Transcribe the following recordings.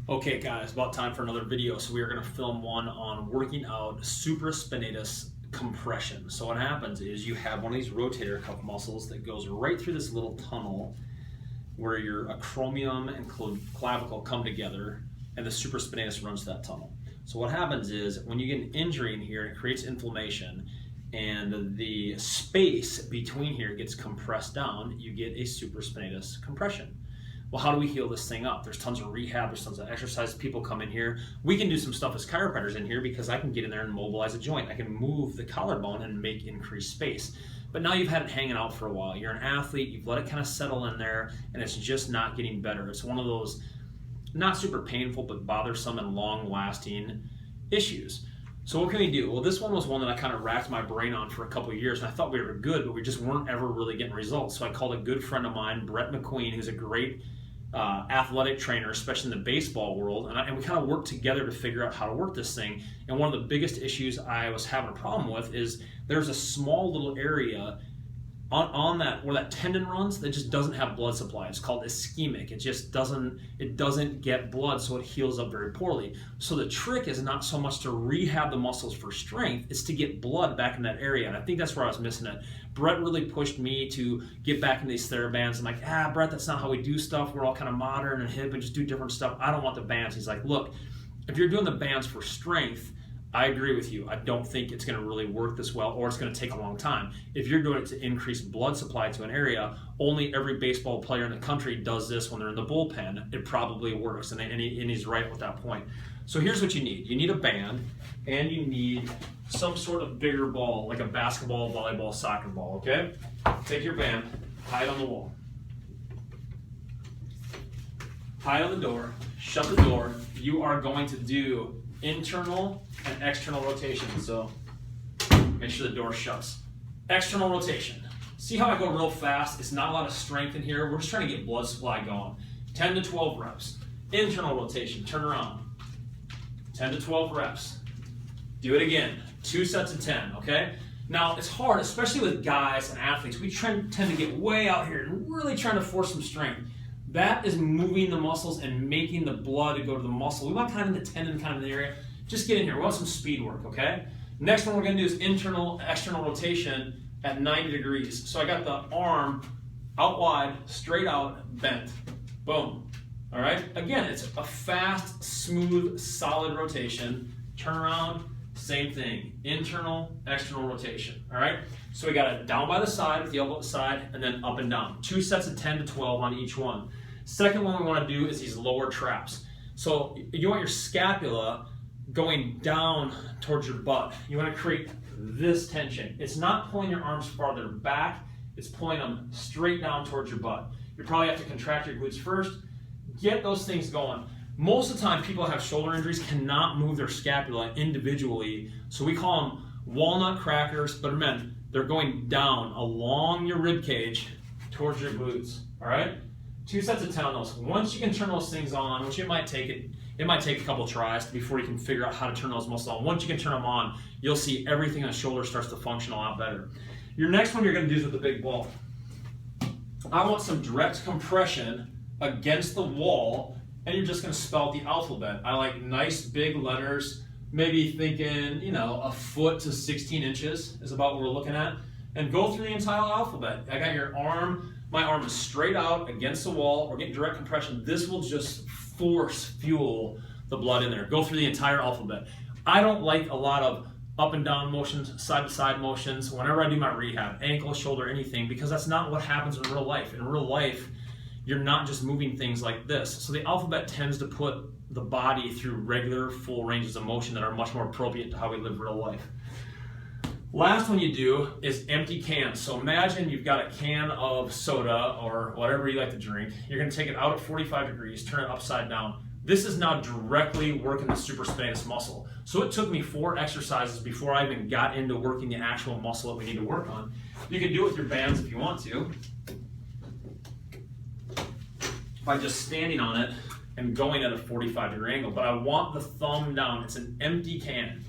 Okay guys, about time for another video. So we are going to film one on working out supraspinatus compression. So what happens is you have one of these rotator cuff muscles that goes right through this little tunnel where your acromion and clavicle come together, and the supraspinatus runs that tunnel. So what happens is when you get an injury in here, it creates inflammation, and the space between here gets compressed down, you get a supraspinatus compression. Well, how do we heal this thing up? There's tons of rehab, there's tons of exercise. People come in here. We can do some stuff as chiropractors in here because I can get in there and mobilize a joint. I can move the collarbone and make increased space. But now you've had it hanging out for a while. You're an athlete, you've let it kind of settle in there, and it's just not getting better. It's one of those not super painful, but bothersome and long-lasting issues. So what can we do? Well, this one was one that I kind of racked my brain on for a couple of years, and I thought we were good, but we just weren't ever really getting results. So I called a good friend of mine, Brett McQueen, who's a great athletic trainer, especially in the baseball world, and we kind of worked together to figure out how to work this thing. And one of the biggest issues I was having a problem with is there's a small little area on that where that tendon runs that just doesn't have blood supply. It's called ischemic. It just doesn't get blood, so it heals up very poorly. So the trick is not so much to rehab the muscles for strength, it's to get blood back in that area. And I think that's where I was missing it. Brett really pushed me to get back into these TheraBands. I'm like, Brett, that's not how we do stuff. We're all kind of modern and hip and just do different stuff. I don't want the bands. He's like, look, if you're doing the bands for strength, I agree with you. I don't think it's going to really work this well, or it's going to take a long time. If you're doing it to increase blood supply to an area, only every baseball player in the country does this when they're in the bullpen. It probably works, and he's right with that point. So here's what you need. You need a band, and you need some sort of bigger ball, like a basketball, volleyball, soccer ball, okay? Take your band, tie it on the wall. Tie it on the door, shut the door. You are going to do internal and external rotation, so make sure the door shuts. External rotation. See how I go real fast? It's not a lot of strength in here. We're just trying to get blood supply going. 10 to 12 reps. Internal rotation, turn around. 10 to 12 reps. Do it again. 2 sets of 10, okay? Now, it's hard, especially with guys and athletes. We tend to get way out here and really trying to force some strength. That is moving the muscles and making the blood go to the muscle. We want kind of in the tendon, kind of in the area. Just get in here. We want some speed work, okay? Next one we're going to do is internal, external rotation at 90 degrees. So I got the arm out wide, straight out, bent. Boom. All right? Again, it's a fast, smooth, solid rotation. Turn around, same thing. Internal, external rotation. All right? So we got it down by the side with the elbow at the side, and then up and down. 2 sets of 10 to 12 on each one. Second one we want to do is these lower traps. So you want your scapula going down towards your butt. You want to create this tension. It's not pulling your arms farther back, it's pulling them straight down towards your butt. You probably have to contract your glutes first. Get those things going. Most of the time people who have shoulder injuries cannot move their scapula individually, so we call them walnut crackers, but remember, they're going down along your rib cage towards your glutes, all right? 2 sets of 10 on those. Once you can turn those things on, which it might take a couple tries before you can figure out how to turn those muscles on. Once you can turn them on, you'll see everything on the shoulder starts to function a lot better. Your next one you're going to do is with the big ball. I want some direct compression against the wall, and you're just going to spell out the alphabet. I like nice big letters, maybe thinking, a foot to 16 inches is about what we're looking at, and go through the entire alphabet. I got your arm, my arm is straight out against the wall. We're getting direct compression. This will just force fuel the blood in there. Go through the entire alphabet. I don't like a lot of up and down motions, side to side motions whenever I do my rehab, ankle, shoulder, anything, because that's not what happens in real life. In real life, you're not just moving things like this. So the alphabet tends to put the body through regular full ranges of motion that are much more appropriate to how we live real life. Last one you do is empty cans. So imagine you've got a can of soda or whatever you like to drink. You're going to take it out at 45 degrees, turn it upside down. This is now directly working the supraspinatus muscle. So it took me 4 exercises before I even got into working the actual muscle that we need to work on. You can do it with your bands if you want to, by just standing on it and going at a 45-degree angle. But I want the thumb down. It's an empty can.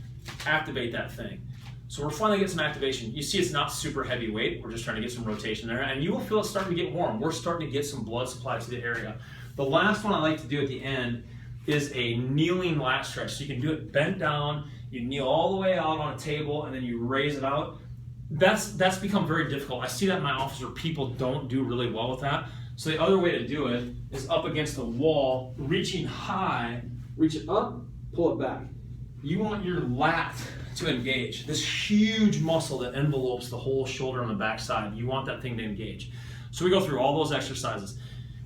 Activate that thing. So we're finally getting some activation. You see it's not super heavy weight. We're just trying to get some rotation there. And you will feel it starting to get warm. We're starting to get some blood supply to the area. The last one I like to do at the end is a kneeling lat stretch. So you can do it bent down, you kneel all the way out on a table, and then you raise it out. That's become very difficult. I see that in my office where people don't do really well with that. So the other way to do it is up against the wall, reaching high, reach it up, pull it back. You want your lat to engage. This huge muscle that envelopes the whole shoulder on the back side, you want that thing to engage. So we go through all those exercises.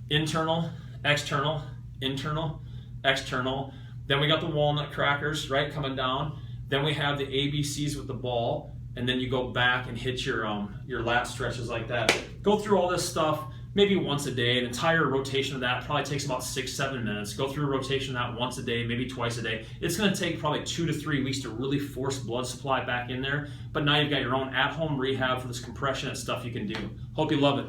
Internal, external, internal, external. Then we got the walnut crackers, right, coming down. Then we have the ABCs with the ball. And then you go back and hit your lat stretches like that. Go through all this stuff maybe once a day. An entire rotation of that probably takes about 6-7 minutes. Go through a rotation of that once a day, maybe twice a day. It's going to take probably 2 to 3 weeks to really force blood supply back in there. But now you've got your own at-home rehab for this compression and stuff you can do. Hope you love it.